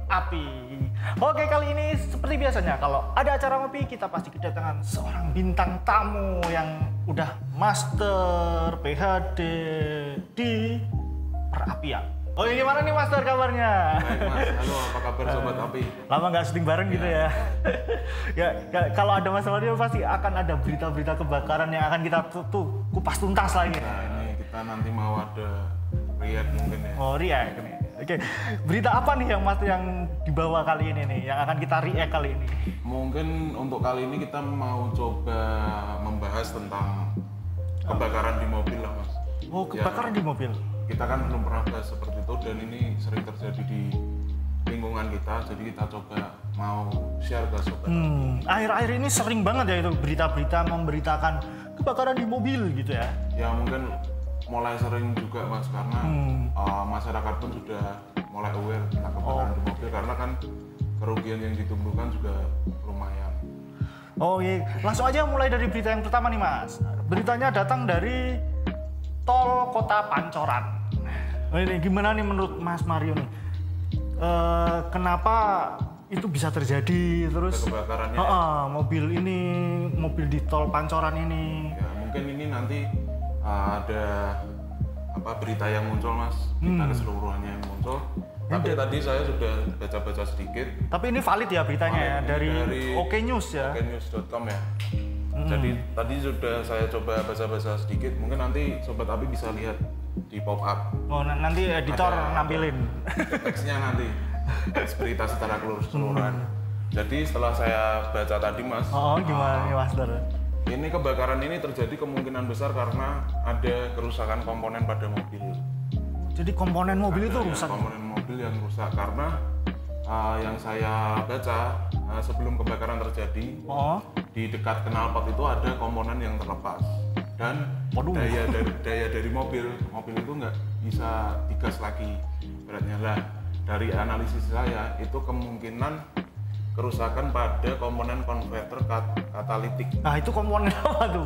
api. Oke, kali ini seperti biasanya kalau ada acara ngopi kita pasti kedatangan seorang bintang tamu yang udah master PhD di perapian. Oke, gimana nih Master kabarnya? Baik Mas, halo apa kabar Sobat Api? Lama nggak syuting bareng gitu ya. Ya, kalau ada masalah dia pasti akan ada berita-berita kebakaran yang akan kita tuh kupas tuntas lagi. Nah ini kita nanti mau ada react mungkin ya. Oh, react nih. Oke, berita apa nih yang Mas yang dibawa kali ini nih, yang akan kita react kali ini? Mungkin untuk kali ini kita mau coba membahas tentang kebakaran di mobil lah Mas. Oh, kebakaran di mobil. Kita kan belum pernah bahas seperti itu dan ini sering terjadi di lingkungan kita, jadi kita coba mau share ke Sobat. Akhir-akhir ini sering banget ya itu berita-berita memberitakan kebakaran di mobil gitu ya. Ya mungkin mulai sering juga Mas karena masyarakat pun sudah mulai aware tentang kebakaran di mobil karena kan kerugian yang ditimbulkan juga lumayan. Oh iya, langsung aja mulai dari berita yang pertama nih Mas. Beritanya datang dari Tol Kota Pancoran. Ini gimana nih menurut Mas Mario nih? Kenapa itu bisa terjadi terus? Kebakarannya. Mobil di Tol Pancoran ini. Ya mungkin ini nanti ada berita yang muncul Mas, berita keseluruhannya yang muncul. Tapi tadi saya sudah baca-baca sedikit. Tapi ini valid ya beritanya ya dari Oke News ya. Okenews.com ya. Jadi tadi sudah saya coba baca-baca sedikit. Mungkin nanti Sobat Api bisa lihat di pop up. Oh nanti editor nampilin. Teksnya nanti berita secara keseluruhan. Jadi setelah saya baca tadi Mas. Gimana nih Master? Ini kebakaran ini terjadi kemungkinan besar karena ada kerusakan komponen pada mobil. Jadi komponen mobil itu rusak? Komponen mobil yang rusak karena yang saya baca sebelum kebakaran terjadi di dekat knalpot itu ada komponen yang terlepas dan daya dari mobil itu nggak bisa digas lagi beratnya lah. Dari analisis saya itu kemungkinan kerusakan pada komponen konverter katalitik. Nah itu komponen apa tuh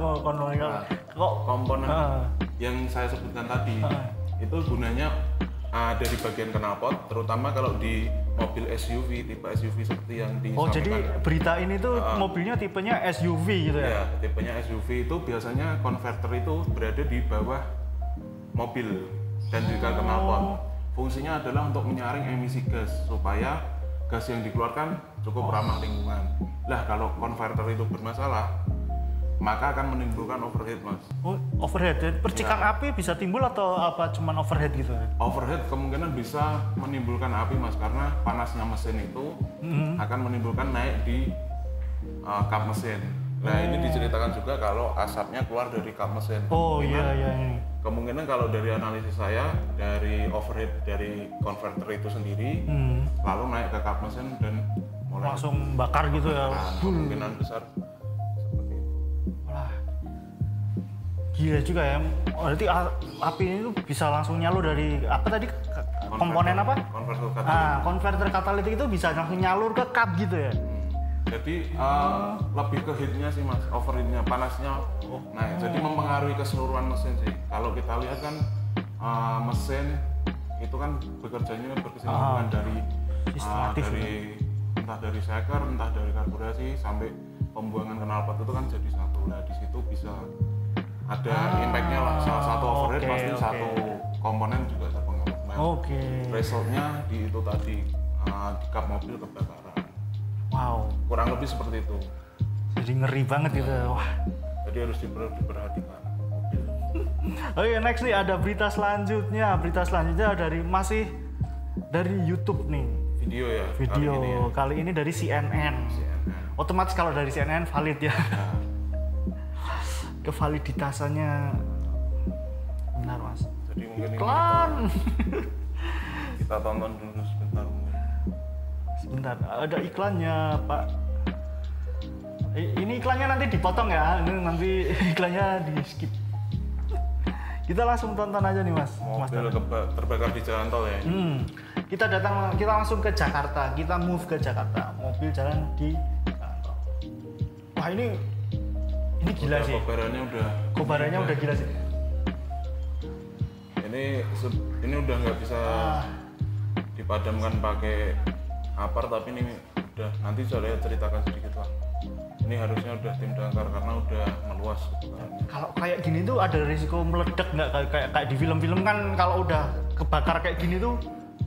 komponen yang saya sebutkan tadi itu gunanya ada di bagian knalpot, terutama kalau di mobil SUV, tipe SUV seperti yang disampaikan. Jadi berita ini tuh mobilnya tipenya SUV gitu ya? Ya, tipenya SUV itu biasanya konverter itu berada di bawah mobil dan di dekat knalpot. Fungsinya adalah untuk menyaring emisi gas supaya gas yang dikeluarkan cukup ramah lingkungan. Lah kalau konverter itu bermasalah, maka akan menimbulkan overheat Mas. Oh, overhead. Percikan api bisa timbul atau apa cuman overhead gitu? Overhead kemungkinan bisa menimbulkan api Mas karena panasnya mesin itu akan menimbulkan naik di kap mesin. Nah ini diceritakan juga kalau asapnya keluar dari kap mesin. Oh iya. Kemungkinan kalau dari analisis saya dari overhead dari konverter itu sendiri lalu naik ke kap mesin dan mulai langsung bakar gitu ya. Kemungkinan besar. Gila juga ya, berarti api ini tuh bisa langsung nyalur dari apa tadi komponen apa? Konverter katalitik. Konverter katalitik itu bisa langsung nyalur ke kap gitu ya? Jadi lebih ke heatnya sih Mas, overheatnya, panasnya naik. Jadi mempengaruhi keseluruhan mesin sih. Kalau kita lihat kan mesin itu kan bekerjanya berkesinambungan dari entah dari seker, entah dari karburasi sampai pembuangan knalpot itu kan jadi satu. Nah di situ bisa ada impactnya lah, salah satu overhead pasti satu komponen juga terpengaruh. Resultnya di itu tadi di kap mobil kebakaran. Wow. Kurang lebih seperti itu. Jadi ngeri banget gitu. Wah. Jadi harus diperhatikan. Oke, next nih ada berita selanjutnya. Berita selanjutnya masih dari YouTube nih. Video ya. Kali ini dari CNN. Otomatis kalau dari CNN valid ya. Kevaliditasannya benar Mas. Jadi mungkin iklan. Kita tonton dulu sebentar. Ada iklannya Pak. Ini iklannya nanti dipotong ya. Ini nanti iklannya di skip. Kita langsung tonton aja nih Mas. Mobil terbakar di jalan tol ya. Kita langsung ke Jakarta. Kita move ke Jakarta. Mobil jalan di jalan tol. Wah ini gila sih. Kobarannya udah gila sih. Ini udah nggak bisa dipadamkan pakai apar, tapi ini udah nanti saya ceritakan sedikit lah. Ini harusnya udah tim damkar karena udah meluas. Kalau kayak gini tuh ada risiko meledak nggak kayak di film-film kan kalau udah kebakar kayak gini tuh.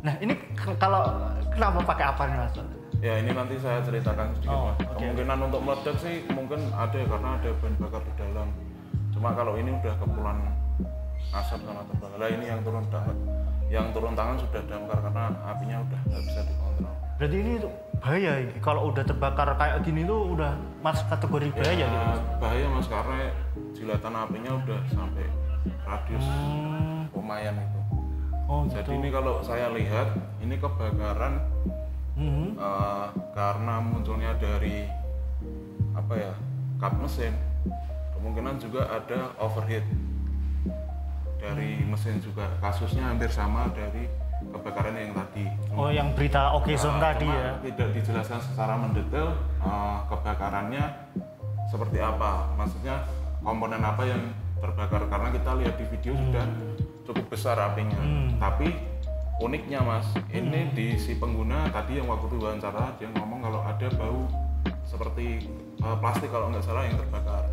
Nah ini kalau kenapa pakai apar nih Mas? Ya ini nanti saya ceritakan sedikit Mas. Okay. Kemungkinan untuk meledak sih mungkin ada karena ada bahan bakar di dalam. Cuma kalau ini udah kepulan asap sama terbakar. Nah ini yang turun tangan sudah damkar karena apinya udah nggak bisa dikontrol. Berarti ini bahaya kalau udah terbakar kayak gini tuh udah masuk kategori bahaya ya, gitu? Bahaya Mas karena jilatan apinya udah sampai radius lumayan itu. Jadi gitu. Ini kalau saya lihat ini kebakaran karena munculnya dari apa ya, kap mesin, kemungkinan juga ada overheat dari mesin juga. Kasusnya hampir sama dari kebakaran yang tadi. Yang berita Okezone tadi ya. Tidak dijelaskan secara mendetail kebakarannya seperti apa. Maksudnya komponen apa yang terbakar, karena kita lihat di video sudah cukup besar apinya. Tapi uniknya Mas, ini di si pengguna tadi yang waktu itu wawancara dia ngomong kalau ada bau seperti plastik kalau nggak salah yang terbakar.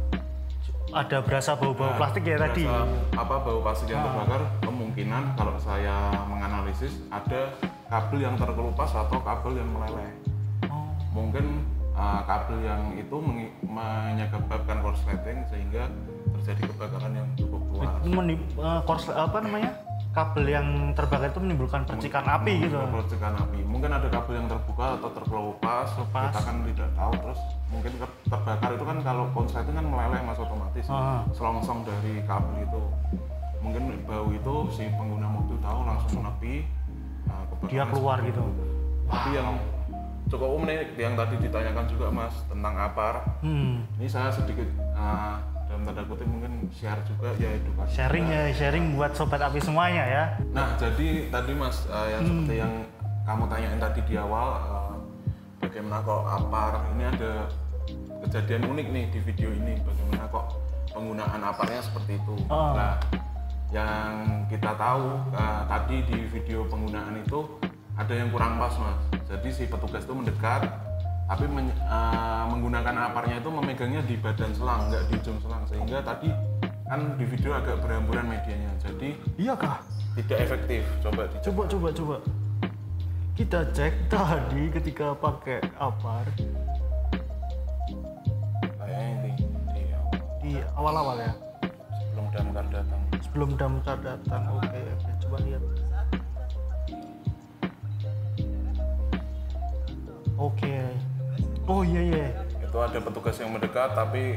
Ada berasa bau-bau plastik ya tadi. Bau plastik yang terbakar, kemungkinan kalau saya menganalisis ada kabel yang terkelupas atau kabel yang meleleh. Mungkin kabel yang itu menyebabkan korsleting sehingga terjadi kebakaran yang cukup luas. Kabel yang terbakar itu menimbulkan percikan api gitu. Percikan api. Mungkin ada kabel yang terbuka atau terkelupas. Kita kan tidak tahu. Terus mungkin terbakar itu kan kalau korsleting kan meleleh Mas, otomatis selongsong dari kabel itu. Mungkin bau itu si pengguna mobil tahu langsung menepi. Dia keluar gitu. Tapi yang cukup umum nih yang tadi ditanyakan juga Mas tentang apar. Ini saya sedikit dalam tanda kutip mungkin share juga ya, edukasi. Sharing buat sobat api semuanya ya. Nah jadi tadi Mas yang seperti yang kamu tanyain tadi di awal, bagaimana kok apar, ini ada kejadian unik nih di video ini, bagaimana kok penggunaan aparnya seperti itu. Nah yang kita tahu tadi di video penggunaan itu ada yang kurang pas Mas. Jadi si petugas itu mendekat tapi menggunakan aparnya itu memegangnya di badan selang, nggak di ujung selang, sehingga tadi kan di video agak berhamburan medianya, jadi iya kah? Tidak efektif. Coba kita cek tadi ketika pakai apar kayaknya di awal-awal ya, sebelum damkar datang. Oke, coba lihat. Oke. Oh iya. Itu ada petugas yang mendekat tapi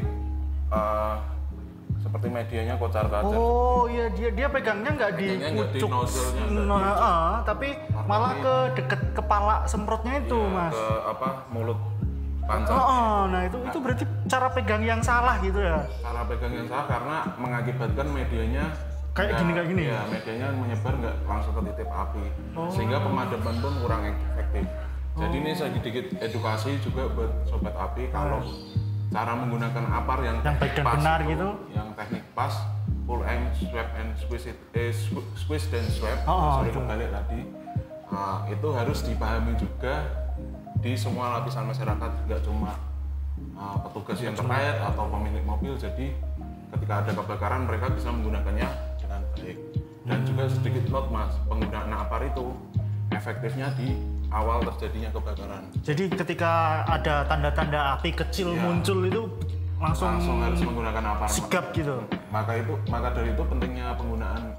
seperti medianya kocar-kacir. Oh iya, dia pegangnya nggak di pucuk, tapi malah ke deket kepala semprotnya itu Mas. Ke mulut pancat. Nah itu berarti cara pegang yang salah gitu ya? Cara pegang yang salah karena mengakibatkan medianya kayak gini. Ya, medianya menyebar nggak langsung ke titik api, sehingga pemadaman pun kurang efektif. Jadi ini sedikit edukasi juga buat sobat api kalau cara menggunakan apar yang baik dan benar itu, gitu, yang teknik pas, pull and swap and squeeze dan swap. Kebalik tadi. Itu harus dipahami juga di semua lapisan masyarakat, nggak cuma petugas yang terkait atau pemilik mobil. Jadi ketika ada kebakaran mereka bisa menggunakannya dengan baik. Dan juga sedikit note Mas, penggunaan apar itu efektifnya di awal terjadinya kebakaran. Jadi ketika ada tanda-tanda api kecil muncul itu langsung harus menggunakan apar. Sigap gitu. Maka dari itu pentingnya penggunaan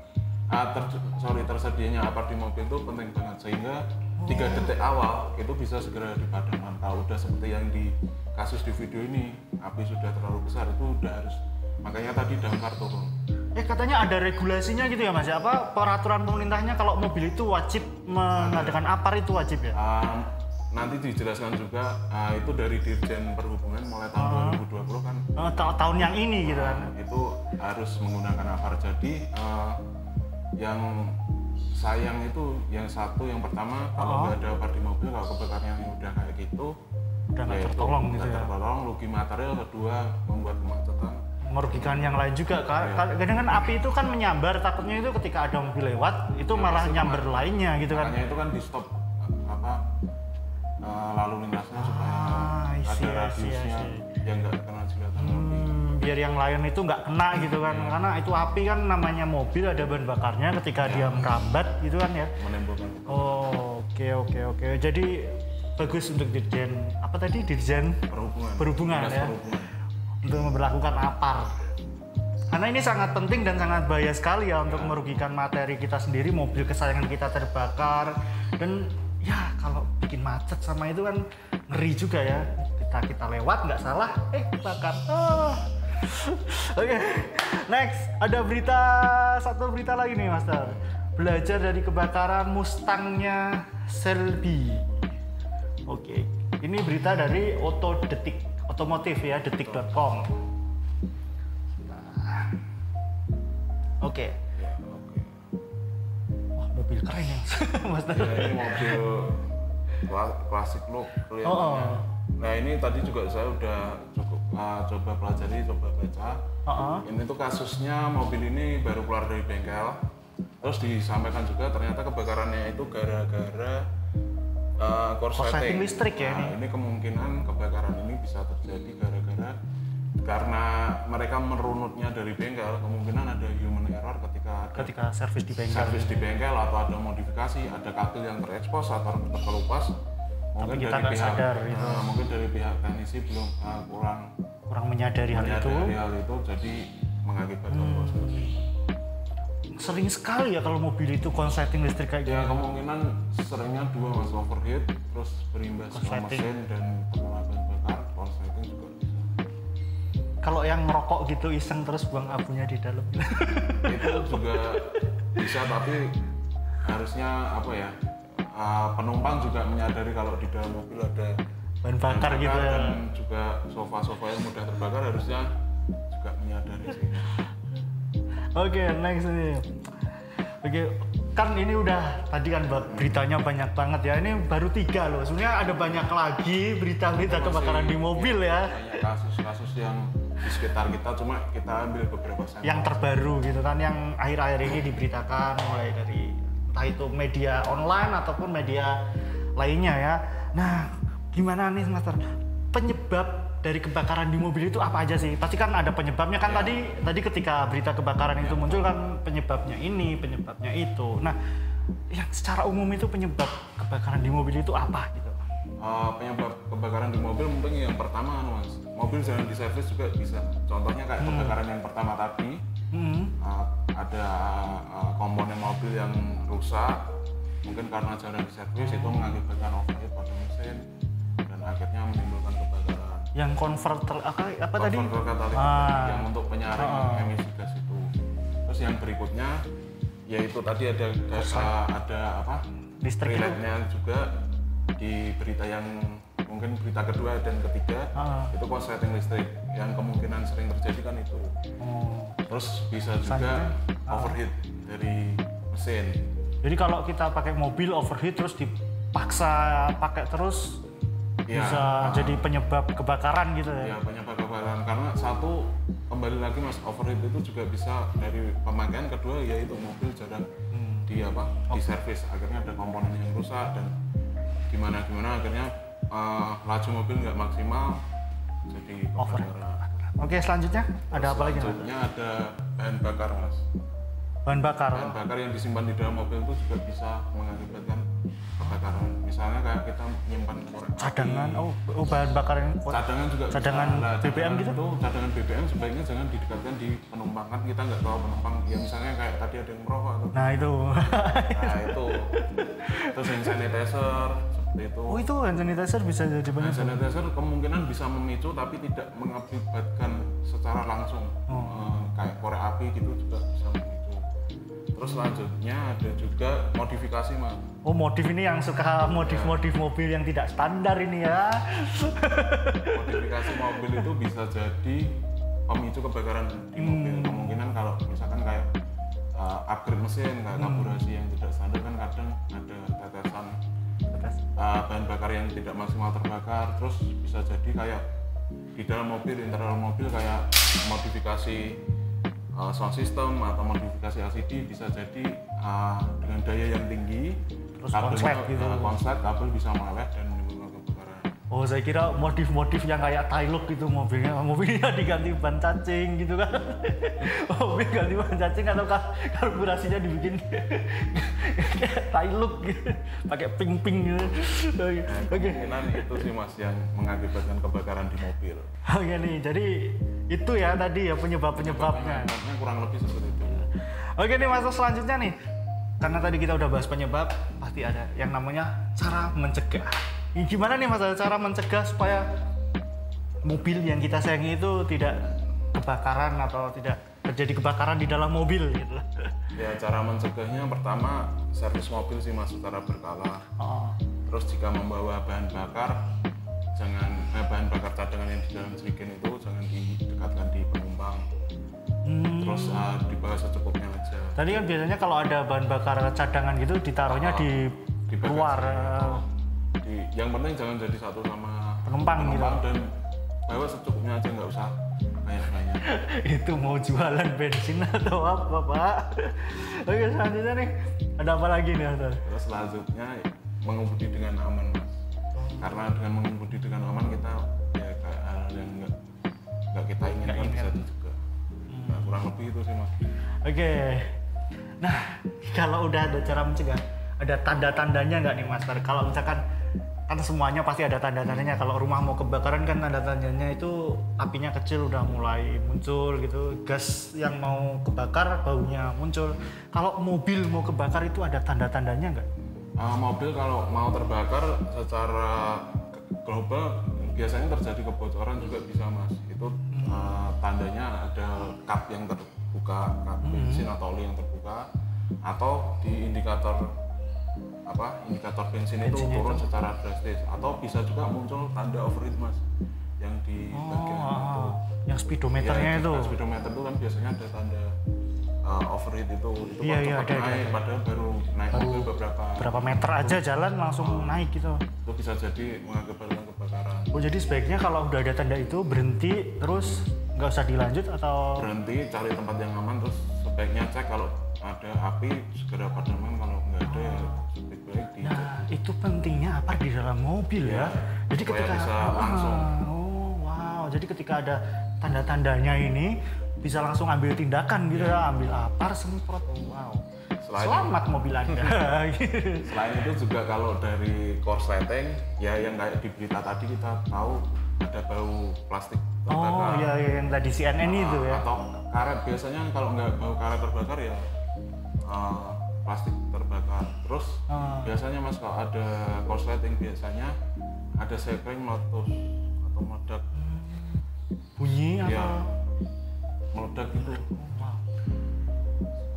tersedianya apar di mobil itu penting banget, sehingga 3 detik awal itu bisa segera dipadamkan. Kalau udah seperti yang di kasus di video ini, api sudah terlalu besar, itu udah harus, makanya tadi damkar turun. Katanya ada regulasinya gitu ya Mas, peraturan pemerintahnya kalau mobil itu wajib mengadakan apar, itu wajib ya? Nanti dijelaskan juga, itu dari Dirjen Perhubungan mulai tahun 2020 kan. Tahun yang ini gitu kan? Itu harus menggunakan apar. Jadi yang sayang itu yang satu, yang pertama kalau nggak ada apar di mobil, kalau kebakarannya udah kayak gitu, udah nggak tertolong gitu ya? Tertolong, rugi material, kedua membuat kemacetan, merugikan yang lain juga. Kadang kan api itu kan menyambar, takutnya itu ketika ada mobil lewat itu malah nyambar lainnya gitu kan. Makanya itu kan di stop lalu lintasnya supaya ada radiusnya yang nggak kena jilatan api. Biar yang lain itu nggak kena gitu kan, karena itu api kan namanya mobil ada bahan bakarnya, ketika dia merambat gitu kan ya. Menimbulkan. Oke. Jadi bagus untuk dirjen apa tadi, dirjen perhubungan ya, untuk memperlakukan APAR. Karena ini sangat penting dan sangat bahaya sekali ya untuk merugikan materi kita sendiri, mobil kesayangan kita terbakar, dan ya kalau bikin macet sama itu kan ngeri juga ya. Kita lewat nggak salah, bakar. Oke, next ada satu berita lagi nih Master. Belajar dari kebakaran Mustangnya Shelby. Oke, ini berita dari otomotif ya, detik.com. Oke. Wah, mobil keren ya, Master. Ya, ini mobil klasik look kelihatannya. Nah, ini tadi juga saya udah cukup coba pelajari, coba baca. Ini tuh kasusnya mobil ini baru keluar dari bengkel. Terus disampaikan juga ternyata kebakarannya itu gara-gara korsleting listrik ya. Ini kemungkinan kebakaran ini bisa terjadi karena mereka merunutnya dari bengkel, kemungkinan ada human error ketika servis di bengkel atau ada modifikasi, ada kabel yang terekspos atau terkelupas. Mungkin kita nggak sadar gitu. Mungkin dari pihak teknisi belum kurang menyadari hal itu, jadi mengakibatkan korsleting. Sering sekali ya kalau mobil itu konsleting listrik kayak ya, kemungkinan seringnya dua, Mas, overheat terus berimbas ke mesin dan terkena bahan bakar, korsleting juga bisa. Kalau yang ngerokok gitu iseng terus buang abunya di dalam itu juga bisa, tapi harusnya penumpang juga menyadari kalau di dalam mobil ada bahan bakar gitu ya. Dan juga sofa-sofa yang mudah terbakar harusnya juga menyadari sih. Oke, next ini. Oke, kan ini udah tadi kan beritanya banyak banget ya. Ini baru 3 loh. Sebenarnya ada banyak lagi berita-berita kebakaran di mobil ya. Banyak kasus-kasus yang di sekitar kita, cuma kita ambil beberapa sampel. Yang terbaru gitu kan, yang akhir-akhir ini diberitakan mulai dari entah itu media online ataupun media lainnya ya. Nah, gimana nih Master? Penyebab dari kebakaran di mobil itu apa aja sih? Pasti kan ada penyebabnya kan, tadi ketika berita kebakaran itu muncul kan penyebabnya ini, penyebabnya itu. Nah, yang secara umum itu penyebab kebakaran di mobil itu apa gitu? Penyebab kebakaran di mobil mungkin yang pertama, Mas, mobil jarang diservis juga bisa. Contohnya kayak kebakaran yang pertama tadi, ada komponen mobil yang rusak, mungkin karena jarang diservis itu mengakibatkan overheat pada mesin dan akhirnya menimbulkan kebakaran. Yang konverter apa tadi? Konverter katalitik yang untuk penyaring emisi gas itu. Terus yang berikutnya yaitu tadi ada listrik relate-nya juga di berita yang mungkin berita kedua dan ketiga itu korsleting listrik yang kemungkinan sering terjadi kan itu. Terus bisa juga overheat dari mesin. Jadi kalau kita pakai mobil overheat terus dipaksa pakai terus bisa jadi penyebab kebakaran gitu ya? Ya, penyebab kebakaran karena satu, kembali lagi Mas, overheat itu juga bisa dari pemakaian, kedua yaitu mobil jarang di servis, akhirnya ada komponen yang rusak dan gimana akhirnya laju mobil nggak maksimal jadi kebakaran. Oke, selanjutnya ada apa lagi? Selanjutnya ada bahan bakar, Mas. Bahan bakar yang disimpan di dalam mobil itu juga bisa mengakibatkan kebakaran. Misalnya kayak kita menyimpan korek cadangan, bahan bakar yang cadangan BBM gitu. Cadangan BBM sebaiknya jangan didekatkan di penumpang, kan kita nggak tahu penumpang. Ya misalnya kayak tadi ada yang merokok atau. Nah itu. Terus hand sanitizer seperti itu. Oh, itu hand sanitizer bisa jadi banyak. Hand sanitizer kemungkinan bisa memicu tapi tidak mengakibatkan secara langsung. Kayak korek api gitu juga bisa memicu. Terus selanjutnya ada juga modifikasi, Mas. Oh, modif ini yang suka modif mobil yang tidak standar ini ya. Modifikasi mobil itu bisa jadi pemicu kebakaran di mobil. Kemungkinan kalau misalkan kayak upgrade mesin, kayak karburasi yang tidak standar kan kadang ada tetesan bahan bakar yang tidak maksimal terbakar. Terus bisa jadi kayak di dalam mobil, internal mobil kayak modifikasi sound system atau modifikasi LCD bisa jadi dengan daya yang tinggi, terus konslet gitu. Konslet kabel bisa meleleh dan menimbulkan Oh, saya kira modif-modif yang kayak Hilux gitu mobilnya diganti ban cacing gitu kan. Mobil ganti ban cacing atau karburasinya dibikin kayak Hilux gitu, pakai ping-ping gitu. Oke. Itu sih Mas yang mengakibatkan kebakaran di mobil. Oke nih, jadi itu ya tadi ya penyebab-penyebabnya. Kurang lebih seperti itu. Oke nih Mas, selanjutnya nih. Karena tadi kita udah bahas penyebab, pasti ada yang namanya cara mencegah. Gimana nih Mas cara mencegah supaya mobil yang kita sayangi itu tidak kebakaran atau tidak terjadi kebakaran di dalam mobil gitu? Ya cara mencegahnya pertama servis mobil sih Mas secara berkala. Terus jika membawa bahan bakar, bahan bakar cadangan yang di dalam jerigen itu jangan didekatkan di penumpang. Terus dibawa secukupnya aja. Tadi kan biasanya kalau ada bahan bakar cadangan gitu ditaruhnya di luar. Yang penting jangan jadi satu sama penumpang gitu. Dan bawa secukupnya aja, nggak usah banyak-banyak. Itu mau jualan bensin atau apa Pak? Oke, selanjutnya nih ada apa lagi nih Mas? Terus selanjutnya mengemudi dengan aman Mas. Karena dengan mengemudi dengan aman kita ya kayak hal yang nggak kita inginkan bisa juga. Nah, kurang lebih itu sih Mas. Oke. Nah, kalau udah ada cara mencegah, ada tanda-tandanya nggak nih Mas? Kalau misalkan kan semuanya pasti ada tanda-tandanya. Kalau rumah mau kebakaran kan tanda-tandanya itu apinya kecil udah mulai muncul gitu, gas yang mau kebakar baunya muncul. Kalau mobil mau kebakar itu ada tanda-tandanya nggak? Mobil kalau mau terbakar secara global biasanya terjadi kebocoran juga bisa Mas. Itu tandanya ada kap yang terbuka, kap bensin atau oli yang terbuka, atau di indikator bensin itu turun secara drastis, atau bisa juga muncul tanda overheat Mas yang di bagian itu yang speedometernya ya, itu speedometer itu kan biasanya ada tanda overheat itu ada. Padahal baru naik mobil beberapa meter aja jalan langsung naik gitu. Itu bisa jadi mengakibatkan kebakaran. Oh, jadi sebaiknya kalau udah ada tanda itu berhenti terus nggak usah dilanjut atau berhenti cari tempat yang aman, terus sebaiknya cek kalau ada api segera padamkan, kalau nggak ada ya baik-baik dicek. Nah, itu pentingnya apa di dalam mobil ya. Jadi ketika bisa langsung jadi ketika ada tanda-tandanya ini bisa langsung ambil tindakan gitu ya, ambil apar, semprot. Selamat mobil Anda. Selain itu juga kalau dari korsleting ya yang kayak di berita tadi kita tahu ada bau plastik terbakar. Oh iya yang tadi CNN itu ya. Atau karet, biasanya kalau nggak bau karet terbakar ya plastik terbakar. Terus biasanya Mas kalau ada korsleting biasanya ada sekring meletus atau meledak. Bunyi ya, apa? Meledak gitu.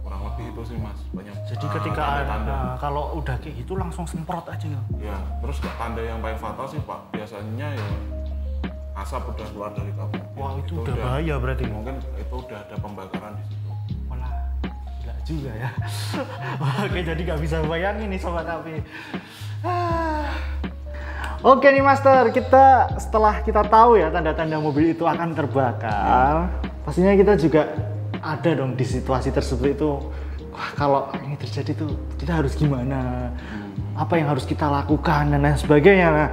Kurang lebih itu sih Mas, banyak. Jadi ketika ada kalau udah kayak gitu langsung semprot aja ya. Ya, terus tanda yang paling fatal sih Pak biasanya ya asap udah keluar dari kabin. Wah, itu udah bahaya berarti. Mungkin itu udah ada pembakaran di situ. Walah, gila juga ya. Oke, jadi nggak bisa bayangin nih sobat api. Oke nih Master, setelah kita tahu ya tanda-tanda mobil itu akan terbakar, pastinya kita juga ada dong di situasi tersebut itu. Wah, kalau ini terjadi tuh kita harus gimana? Apa yang harus kita lakukan dan lain sebagainya. Nah,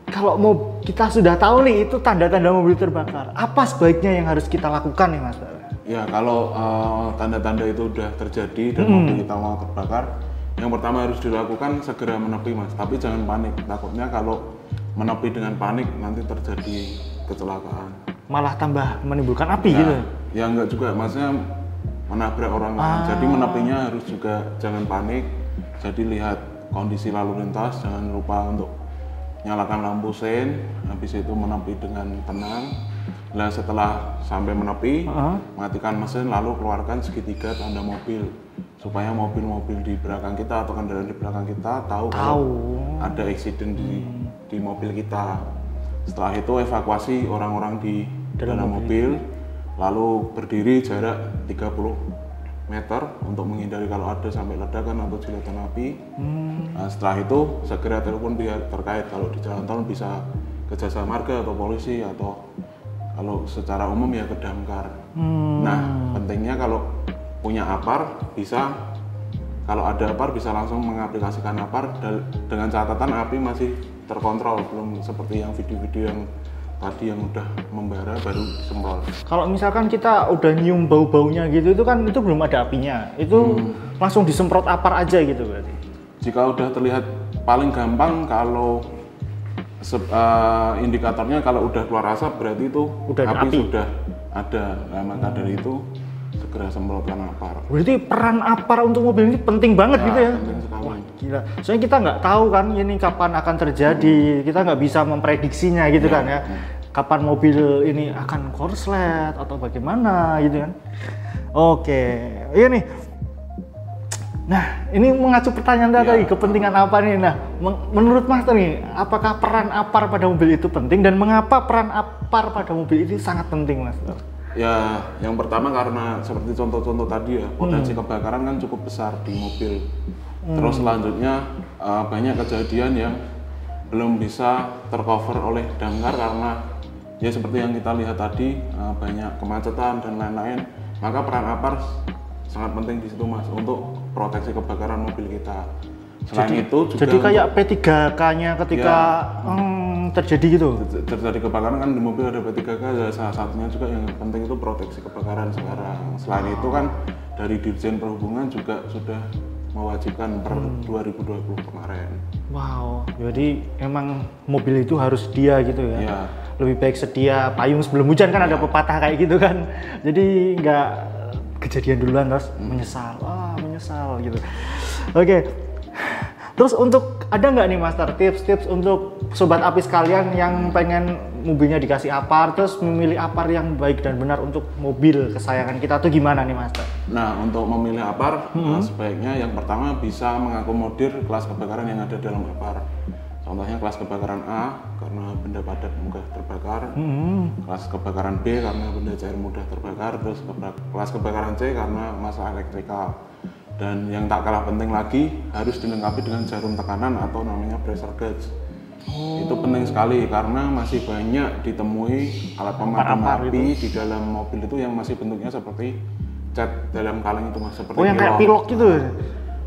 kalau kita sudah tahu nih itu tanda-tanda mobil terbakar, apa sebaiknya yang harus kita lakukan nih Master? Ya, kalau tanda-tanda itu udah terjadi dan mobil kita mau terbakar, yang pertama harus dilakukan segera menepi Mas, tapi jangan panik. Takutnya kalau menepi dengan panik nanti terjadi kecelakaan. Malah tambah menimbulkan api gitu? Ya enggak juga, maksudnya menabrak orang lain. Jadi menepinya harus juga jangan panik. Jadi lihat kondisi lalu lintas, jangan lupa untuk nyalakan lampu sein, habis itu menepi dengan tenang. Nah setelah sampai menepi, matikan mesin lalu keluarkan segitiga tanda mobil supaya mobil-mobil di belakang kita atau kendaraan di belakang kita tahu kalau ada eksiden di mobil kita. Setelah itu evakuasi orang-orang di dalam mobil, lalu berdiri jarak 30 meter untuk menghindari kalau ada sampai ledakan atau jilatan api. Nah, setelah itu segera telepon pihak terkait, kalau di jalan tol bisa ke jasa marga atau polisi, atau kalau secara umum ya ke damkar. Nah pentingnya kalau punya apar kalau ada apar bisa langsung mengaplikasikan apar dengan catatan api masih terkontrol, belum seperti yang video-video yang tadi yang udah membara baru semprot. Kalau misalkan kita udah nyium bau-baunya gitu, itu kan itu belum ada apinya, itu langsung disemprot apar aja gitu berarti? Jika udah terlihat paling gampang kalau indikatornya kalau udah keluar asap berarti itu udah api sudah ada. Nah, maka dari itu segera semprotkan apar. Berarti peran apar untuk mobil ini penting banget gitu ya? Penting sekali. Wah, gila. Soalnya kita nggak tahu kan ini kapan akan terjadi, kita nggak bisa memprediksinya gitu kan ya. Kapan mobil ini akan korslet atau bagaimana gitu kan? Oke, iya nih. Nah, ini mengacu pertanyaan tadi, kepentingan apa nih? Nah, menurut Mas nih, apakah peran apar pada mobil itu penting dan mengapa peran apar pada mobil ini sangat penting, Mas? Ya, yang pertama karena seperti contoh-contoh tadi ya, potensi kebakaran kan cukup besar di mobil. Terus selanjutnya banyak kejadian yang belum bisa tercover oleh damkar karena ya seperti yang kita lihat tadi banyak kemacetan dan lain-lain. Maka peran apar sangat penting di situ Mas untuk proteksi kebakaran mobil kita. Selain itu juga jadi kayak P3K-nya ketika terjadi gitu. Terjadi kebakaran kan di mobil ada P3K, ya salah satunya juga yang penting itu proteksi kebakaran sekarang. Selain itu kan dari Dirjen Perhubungan juga sudah mewajibkan per 2020 kemarin. Wow, jadi emang mobil itu harus sedia gitu ya? Ya. Lebih baik sedia payung sebelum hujan kan ada pepatah kayak gitu kan. Jadi nggak kejadian duluan terus menyesal, menyesal gitu. Oke, terus untuk ada nggak nih Master tips-tips untuk sobat api sekalian yang pengen mobilnya dikasih apar, terus memilih apar yang baik dan benar untuk mobil kesayangan kita tuh gimana nih Master? Nah, untuk memilih apar sebaiknya yang pertama bisa mengakomodir kelas kebakaran yang ada dalam apar. Contohnya kelas kebakaran A karena benda padat mudah terbakar, kelas kebakaran B karena benda cair mudah terbakar, terus kelas kebakaran C karena massa elektrikal. Dan yang tak kalah penting lagi harus dilengkapi dengan jarum tekanan atau namanya pressure gauge. Itu penting sekali karena masih banyak ditemui alat pemadam api di dalam mobil itu yang masih bentuknya seperti cat dalam kaleng itu Mas, seperti yang kayak pilok gitu.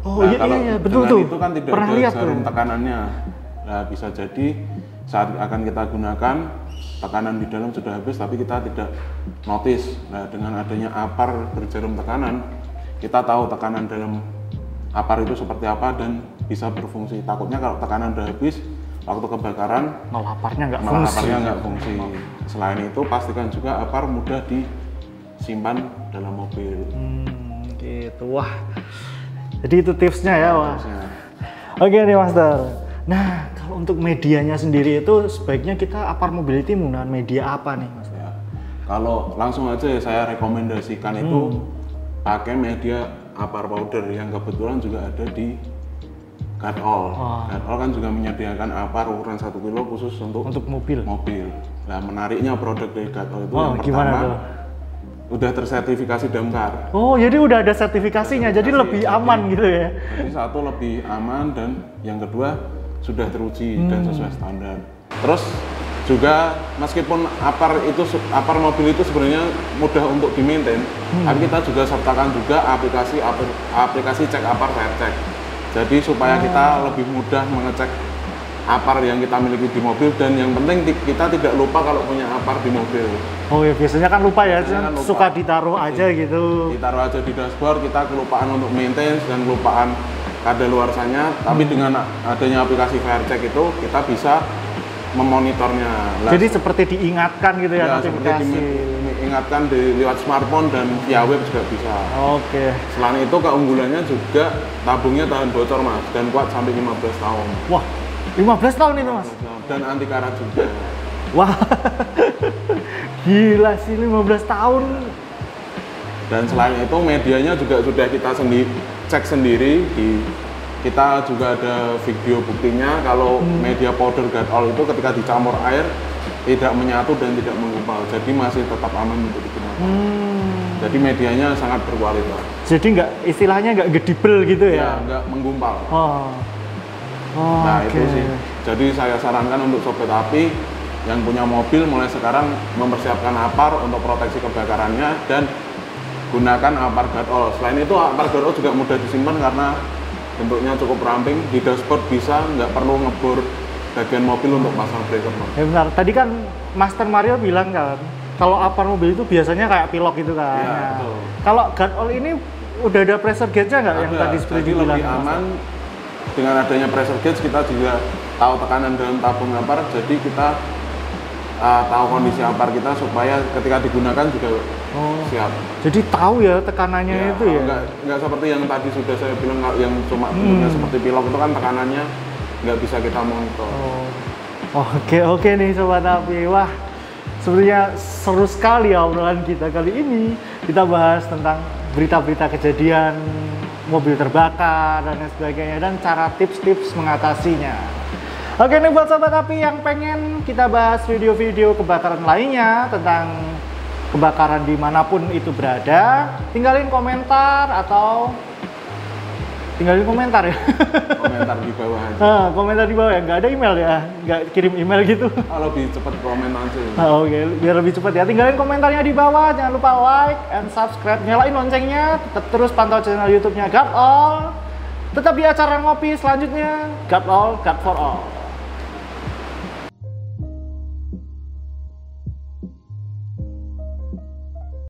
Oh nah, iya betul tuh. Itu kan tidak pernah ada lihat jarum tuh. tekanannya. Nah, bisa jadi saat akan kita gunakan tekanan di dalam sudah habis tapi kita tidak notice. Nah, dengan adanya apar berjarum tekanan, kita tahu tekanan dalam apar itu seperti apa dan bisa berfungsi. Takutnya kalau tekanan udah habis, waktu kebakaran malah aparnya nggak fungsi. Selain itu, pastikan juga apar mudah disimpan dalam mobil. Gitu, wah. Jadi itu tipsnya ya, wah. Oke nih Master. Nah, kalau untuk medianya sendiri itu sebaiknya kita apar mobility menggunakan media apa nih Mas? Ya, kalau langsung aja ya saya rekomendasikan itu pakai media apar powder yang kebetulan juga ada di Gadol. Gadol kan juga menyediakan apar ukuran 1 kilo khusus untuk mobil. Nah, menariknya produk dari Gadol itu yang pertama udah tersertifikasi damkar. Oh, jadi udah ada sertifikasinya, jadi lebih aman gitu ya? Jadi satu lebih aman dan yang kedua sudah teruji dan sesuai standar. Terus juga meskipun apar mobil itu sebenarnya mudah untuk di-maintain, tapi kita juga sertakan juga aplikasi cek apar fire check. Jadi supaya kita lebih mudah mengecek apar yang kita miliki di mobil dan yang penting kita tidak lupa kalau punya apar di mobil. Oh ya, biasanya kan lupa ya, suka ditaruh aja gitu. Ditaruh aja di dashboard, kita kelupaan untuk maintenance dan kelupaan kadaluarsanya, tapi dengan adanya aplikasi fire check itu kita bisa memonitornya. Jadi seperti diingatkan gitu ya, notifikasi. Seperti diingatkan lewat smartphone dan via web juga bisa. Oke. Selain itu keunggulannya juga tabungnya tahan bocor Mas dan kuat sampai 15 tahun. Wah, 15 tahun itu Mas? Dan anti karat juga. Wah, gila sih 15 tahun. Dan selain itu medianya juga sudah kita cek sendiri, kita juga ada video buktinya kalau media powder Gadol itu ketika dicampur air tidak menyatu dan tidak menggumpal, jadi masih tetap aman untuk digunakan. Jadi medianya sangat berkualitas. Jadi istilahnya nggak gedibel gitu ya? Nggak menggumpal. Nah itu sih. Jadi saya sarankan untuk sobat api yang punya mobil mulai sekarang mempersiapkan apar untuk proteksi kebakarannya dan gunakan apar Gadol. Selain itu apar Gadol juga mudah disimpan karena bentuknya cukup ramping, di dashboard bisa, nggak perlu ngebor bagian mobil untuk pasang breaker. Ya benar. Tadi kan Master Mario bilang kan, kalau upper mobil itu biasanya kayak pilok gitu kan. Iya, Nah, betul. kalau guard all ini udah ada pressure gauge-nya nggak yang tadi seperti jadi dibilang? lebih aman. Dengan adanya pressure gauge kita juga tahu tekanan dalam tabung ampar, jadi kita tahu kondisi ampar kita supaya ketika digunakan juga siap. Jadi tahu ya tekanannya itu ya? Enggak seperti yang tadi sudah saya bilang, yang cuma bentuknya seperti pilok itu kan tekanannya nggak bisa kita monitor. Oke nih Sobat Api. Wah, sebenarnya seru sekali obrolan kita kali ini. Kita bahas tentang berita-berita kejadian mobil terbakar dan lain sebagainya, dan cara tips-tips mengatasinya. Oke nih buat Sobat Api yang pengen kita bahas video-video kebakaran lainnya tentang kebakaran dimanapun itu berada, tinggalin komentar atau tinggalin komentar ya. Komentar di bawah aja. Komentar di bawah ya, nggak ada email ya, nggak kirim email gitu. Lebih cepat komen aja. Oke, biar lebih cepat ya. Tinggalin komentarnya di bawah, jangan lupa like and subscribe, nyalain loncengnya, tetap terus pantau channel YouTube-nya God All. Tetap di acara ngopi selanjutnya, God All, God for All.